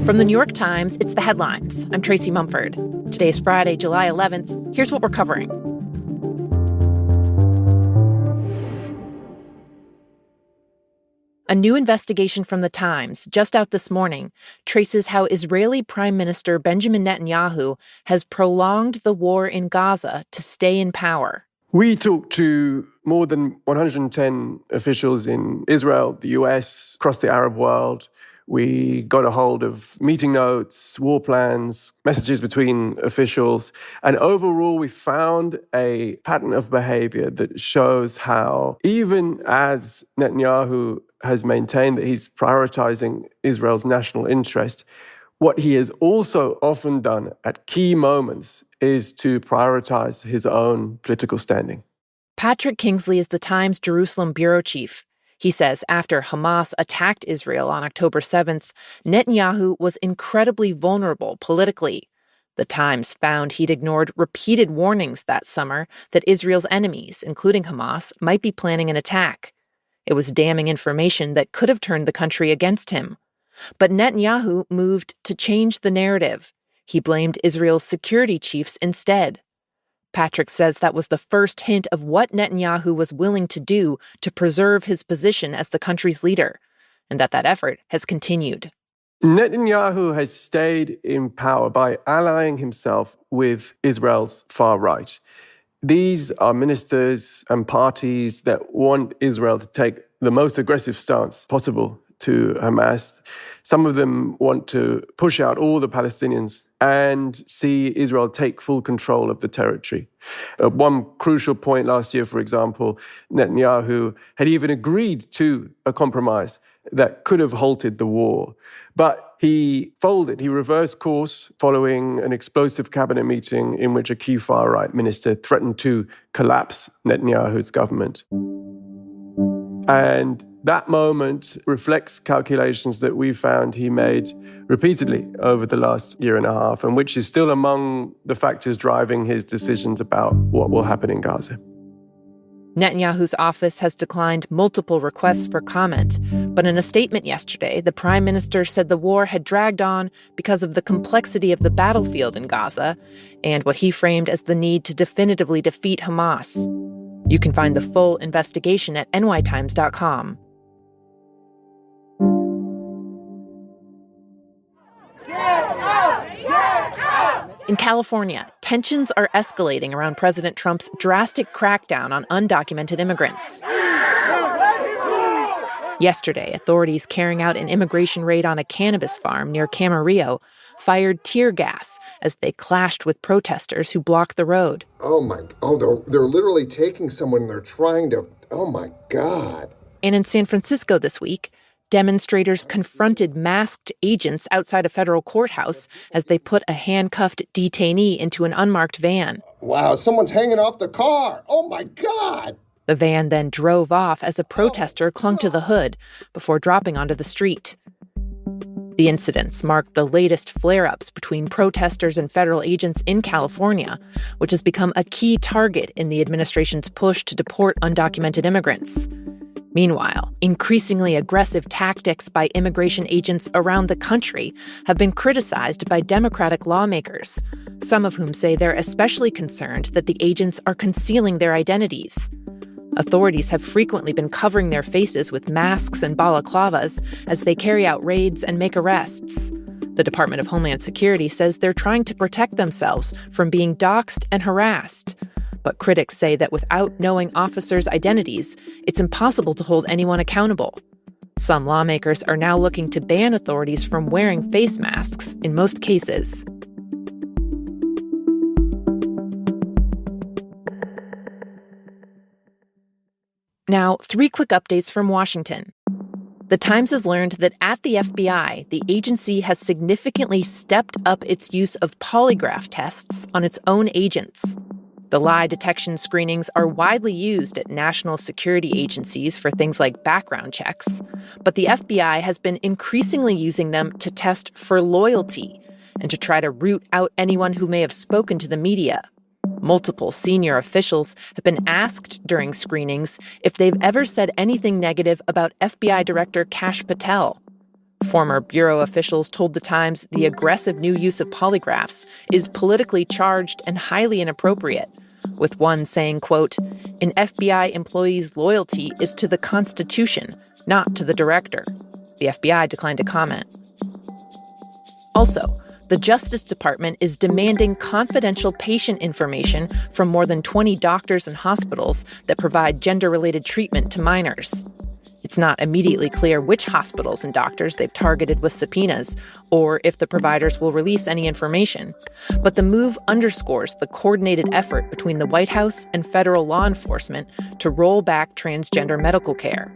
From the New York Times, it's The Headlines. I'm Tracy Mumford. Today's Friday, July 11th. Here's what we're covering. A new investigation from The Times, just out this morning, traces how Israeli Prime Minister Benjamin Netanyahu has prolonged the war in Gaza to stay in power. We talked to more than 110 officials in Israel, the US, across the Arab world. We got a hold of meeting notes, war plans, messages between officials. And overall, we found a pattern of behavior that shows how, even as Netanyahu has maintained that he's prioritizing Israel's national interest, what he has also often done at key moments is to prioritize his own political standing. Patrick Kingsley is the Times Jerusalem bureau chief. He says after Hamas attacked Israel on October 7th, Netanyahu was incredibly vulnerable politically. The Times found he'd ignored repeated warnings that summer that Israel's enemies, including Hamas, might be planning an attack. It was damning information that could have turned the country against him. But Netanyahu moved to change the narrative. He blamed Israel's security chiefs instead. Patrick says that was the first hint of what Netanyahu was willing to do to preserve his position as the country's leader, and that effort has continued. Netanyahu has stayed in power by allying himself with Israel's far right. These are ministers and parties that want Israel to take the most aggressive stance possible to Hamas. Some of them want to push out all the Palestinians and see Israel take full control of the territory. At one crucial point last year, for example, Netanyahu had even agreed to a compromise that could have halted the war. But he folded, he reversed course following an explosive cabinet meeting in which a key far-right minister threatened to collapse Netanyahu's government. And that moment reflects calculations that we found he made repeatedly over the last year and a half, and which is still among the factors driving his decisions about what will happen in Gaza. Netanyahu's office has declined multiple requests for comment, but in a statement yesterday, the prime minister said the war had dragged on because of the complexity of the battlefield in Gaza and what he framed as the need to definitively defeat Hamas. You can find the full investigation at nytimes.com. In California, tensions are escalating around President Trump's drastic crackdown on undocumented immigrants. Yesterday, authorities carrying out an immigration raid on a cannabis farm near Camarillo fired tear gas as they clashed with protesters who blocked the road. They're literally taking someone and they're trying to, oh my God. And in San Francisco this week, demonstrators confronted masked agents outside a federal courthouse as they put a handcuffed detainee into an unmarked van. Wow, someone's hanging off the car. Oh my God. The van then drove off as a protester clung to the hood before dropping onto the street. The incidents marked the latest flare-ups between protesters and federal agents in California, which has become a key target in the administration's push to deport undocumented immigrants. Meanwhile, increasingly aggressive tactics by immigration agents around the country have been criticized by Democratic lawmakers, some of whom say they're especially concerned that the agents are concealing their identities. Authorities have frequently been covering their faces with masks and balaclavas as they carry out raids and make arrests. The Department of Homeland Security says they're trying to protect themselves from being doxxed and harassed. But critics say that without knowing officers' identities, it's impossible to hold anyone accountable. Some lawmakers are now looking to ban authorities from wearing face masks in most cases. Now, 3 quick updates from Washington. The Times has learned that at the FBI, the agency has significantly stepped up its use of polygraph tests on its own agents. The lie detection screenings are widely used at national security agencies for things like background checks, but the FBI has been increasingly using them to test for loyalty and to try to root out anyone who may have spoken to the media. Multiple senior officials have been asked during screenings if they've ever said anything negative about FBI Director Kash Patel. Former Bureau officials told The Times the aggressive new use of polygraphs is politically charged and highly inappropriate, with one saying, quote, "An FBI employee's loyalty is to the Constitution, not to the director." The FBI declined to comment. Also, the Justice Department is demanding confidential patient information from more than 20 doctors and hospitals that provide gender-related treatment to minors. It's not immediately clear which hospitals and doctors they've targeted with subpoenas, or if the providers will release any information. But the move underscores the coordinated effort between the White House and federal law enforcement to roll back transgender medical care.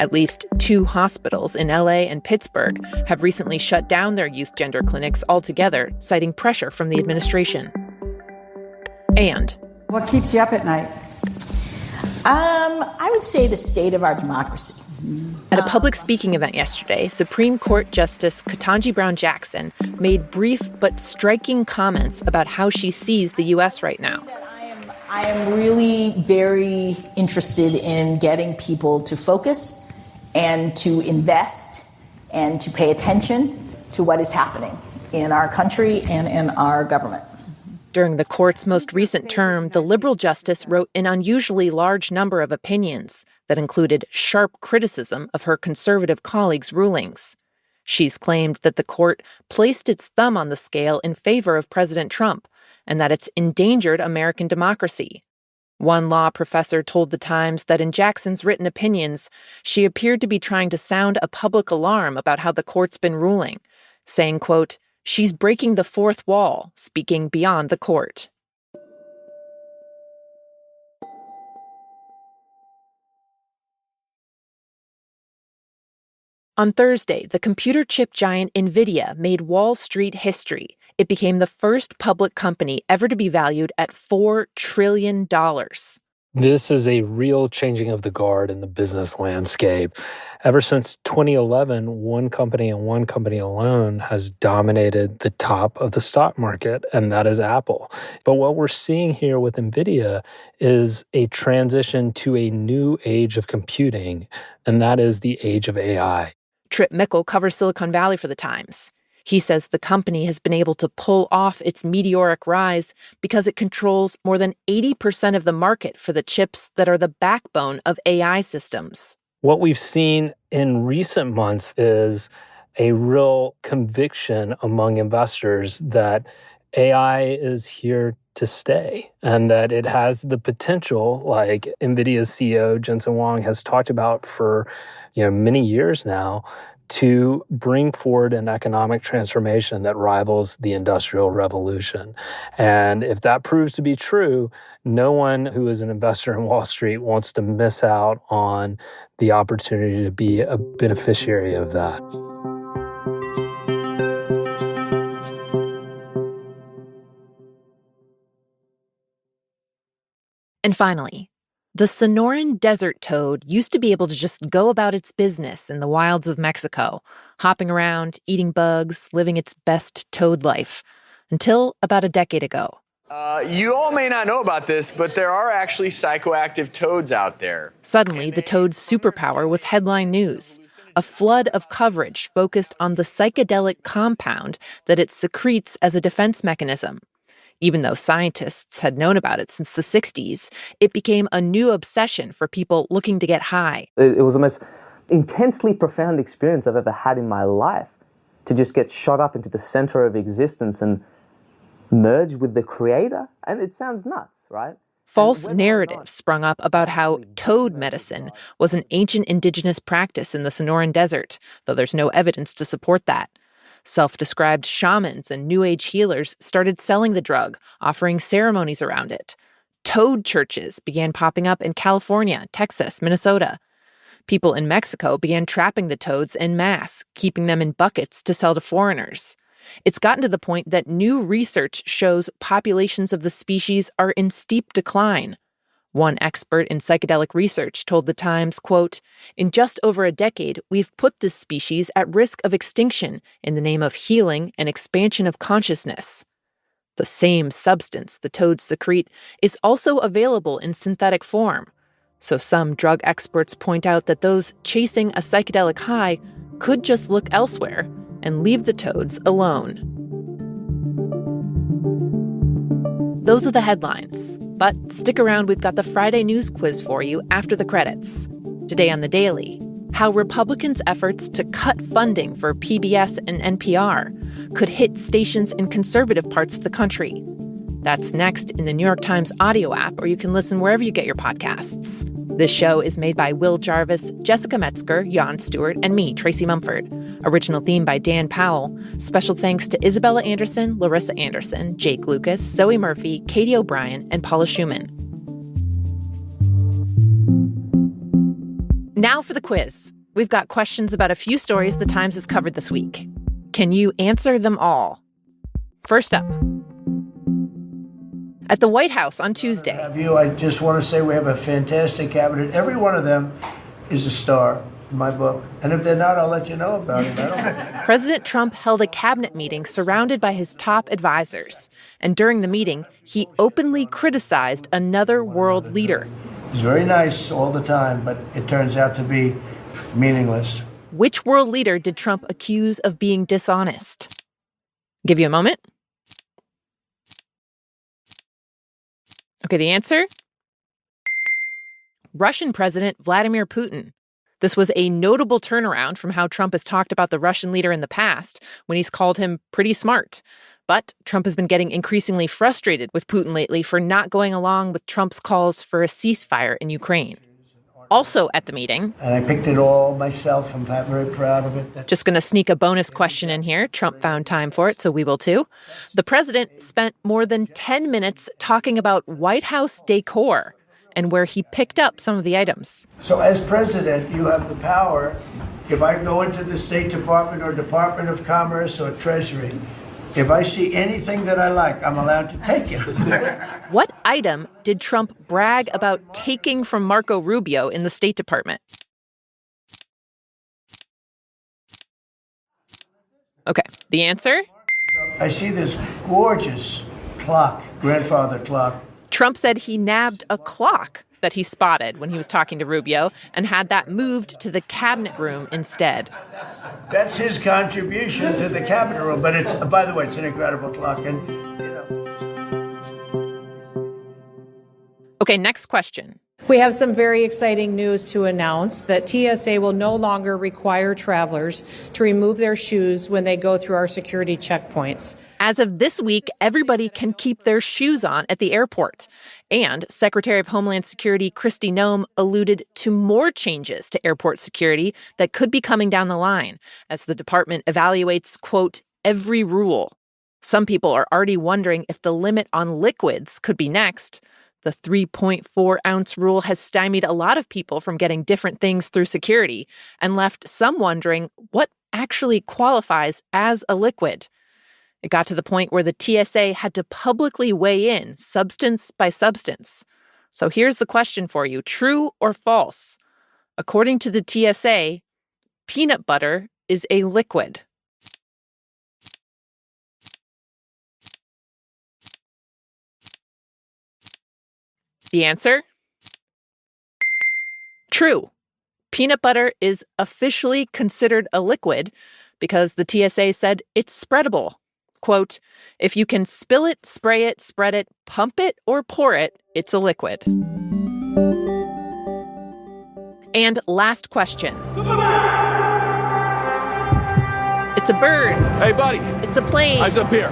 At least 2 hospitals in LA and Pittsburgh have recently shut down their youth gender clinics altogether, citing pressure from the administration. And what keeps you up at night? I would say the state of our democracy. At a public speaking event yesterday, Supreme Court Justice Ketanji Brown Jackson made brief but striking comments about how she sees the U.S. right now. I am really very interested in getting people to focus and to invest and to pay attention to what is happening in our country and in our government. During the court's most recent term, the liberal justice wrote an unusually large number of opinions that included sharp criticism of her conservative colleagues' rulings. She's claimed that the court placed its thumb on the scale in favor of President Trump and that it's endangered American democracy. One law professor told The Times that in Jackson's written opinions, she appeared to be trying to sound a public alarm about how the court's been ruling, saying, quote, "She's breaking the fourth wall, speaking beyond the court." On Thursday, the computer chip giant Nvidia made Wall Street history. It became the first public company ever to be valued at $4 trillion. This is a real changing of the guard in the business landscape. Ever since 2011, one company and one company alone has dominated the top of the stock market, and that is Apple. But what we're seeing here with Nvidia is a transition to a new age of computing, and that is the age of AI. Trip Mickle covers Silicon Valley for The Times. He says the company has been able to pull off its meteoric rise because it controls more than 80% of the market for the chips that are the backbone of AI systems. What we've seen in recent months is a real conviction among investors that AI is here to stay and that it has the potential, like NVIDIA's CEO Jensen Huang has talked about for many years now, to bring forward an economic transformation that rivals the Industrial Revolution. And if that proves to be true, no one who is an investor in Wall Street wants to miss out on the opportunity to be a beneficiary of that. And finally, the Sonoran desert toad used to be able to just go about its business in the wilds of Mexico, hopping around, eating bugs, living its best toad life, until about a decade ago. You all may not know about this, but there are actually psychoactive toads out there. Suddenly, the toad's superpower was headline news. A flood of coverage focused on the psychedelic compound that it secretes as a defense mechanism. Even though scientists had known about it since the 60s, it became a new obsession for people looking to get high. It was the most intensely profound experience I've ever had in my life, to just get shot up into the center of existence and merge with the creator. And it sounds nuts, right? False narratives sprung up about how toad medicine was an ancient indigenous practice in the Sonoran Desert, though there's no evidence to support that. Self-described shamans and New Age healers started selling the drug, offering ceremonies around it. Toad churches began popping up in California, Texas, Minnesota. People in Mexico began trapping the toads en masse, keeping them in buckets to sell to foreigners. It's gotten to the point that new research shows populations of the species are in steep decline. One expert in psychedelic research told The Times, quote, "In just over a decade, we've put this species at risk of extinction in the name of healing and expansion of consciousness." The same substance the toads secrete is also available in synthetic form. So some drug experts point out that those chasing a psychedelic high could just look elsewhere and leave the toads alone. Those are the headlines. But stick around, we've got the Friday news quiz for you after the credits. Today on The Daily, how Republicans' efforts to cut funding for PBS and NPR could hit stations in conservative parts of the country. That's next in the New York Times audio app, or you can listen wherever you get your podcasts. This show is made by Will Jarvis, Jessica Metzger, Jan Stewart, and me, Tracy Mumford. Original theme by Dan Powell. Special thanks to Isabella Anderson, Larissa Anderson, Jake Lucas, Zoe Murphy, Katie O'Brien, and Paula Schumann. Now for the quiz. We've got questions about a few stories the Times has covered this week. Can you answer them all? First up, at the White House on Tuesday. I just want to say we have a fantastic cabinet. Every one of them is a star in my book. And if they're not, I'll let you know about it. President Trump held a cabinet meeting surrounded by his top advisors. And during the meeting, he openly criticized another world leader. He's very nice all the time, but it turns out to be meaningless. Which world leader did Trump accuse of being dishonest? Give you a moment. Okay, the answer? Russian President Vladimir Putin. This was a notable turnaround from how Trump has talked about the Russian leader in the past, when he's called him pretty smart. But Trump has been getting increasingly frustrated with Putin lately for not going along with Trump's calls for a ceasefire in Ukraine. Also at the meeting, and I picked it all myself. I'm very proud of it. Just going to sneak a bonus question in here. Trump found time for it, so we will too. The president spent more than 10 minutes talking about White House decor and where he picked up some of the items. So as president, you have the power. If I go into the State Department or Department of Commerce or Treasury, if I see anything that I like, I'm allowed to take it. What item did Trump brag about taking from Marco Rubio in the State Department? Okay, the answer? I see this gorgeous clock, grandfather clock. Trump said he nabbed a clock that he spotted when he was talking to Rubio and had that moved to the cabinet room instead. That's his contribution to the cabinet room. But it's, by the way, it's an incredible clock. And, Okay, next question. We have some very exciting news to announce that TSA will no longer require travelers to remove their shoes when they go through our security checkpoints. As of this week, everybody can keep their shoes on at the airport. And Secretary of Homeland Security Kristi Noem alluded to more changes to airport security that could be coming down the line as the department evaluates, quote, every rule. Some people are already wondering if the limit on liquids could be next. The 3.4-ounce rule has stymied a lot of people from getting different things through security and left some wondering what actually qualifies as a liquid. It got to the point where the TSA had to publicly weigh in substance by substance. So here's the question for you. True or false? According to the TSA, peanut butter is a liquid. The answer? True. Peanut butter is officially considered a liquid because the TSA said it's spreadable. Quote, if you can spill it, spray it, spread it, pump it, or pour it, it's a liquid. And last question. It's a bird. Hey, buddy. It's a plane. Eyes up here.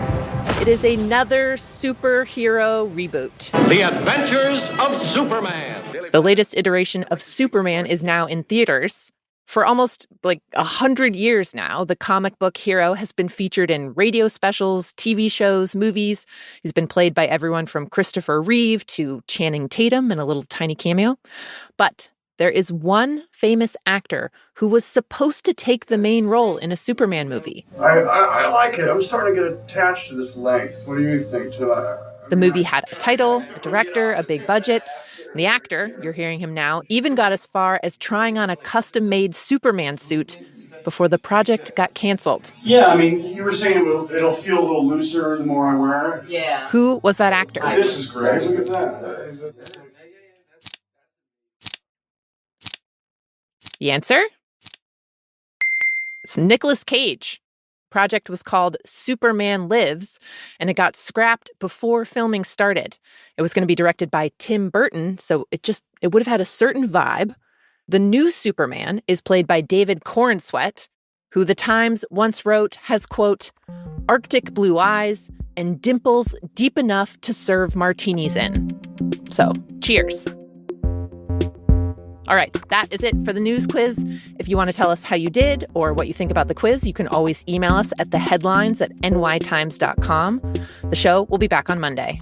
It is another superhero reboot. The Adventures of Superman. The latest iteration of Superman is now in theaters. For almost 100 years now, the comic book hero has been featured in radio specials, TV shows, movies. He's been played by everyone from Christopher Reeve to Channing Tatum in a little tiny cameo. But there is one famous actor who was supposed to take the main role in a Superman movie. I like it. I'm starting to get attached to this length. What do you think, too? The movie had a title, a director, a big budget. The actor, you're hearing him now, even got as far as trying on a custom-made Superman suit before the project got canceled. Yeah, I mean, you were saying it'll feel a little looser the more I wear it. Yeah. Who was that actor? This is great. Look at that. The answer? It's Nicolas Cage. Project was called Superman Lives, and it got scrapped before filming started. It was going to be directed by Tim Burton, so it would have had a certain vibe. The new Superman is played by David Corenswet, who The Times once wrote has, quote, Arctic blue eyes and dimples deep enough to serve martinis in. So, cheers. All right, that is it for the news quiz. If you want to tell us how you did or what you think about the quiz, you can always email us at theheadlines@nytimes.com. The show will be back on Monday.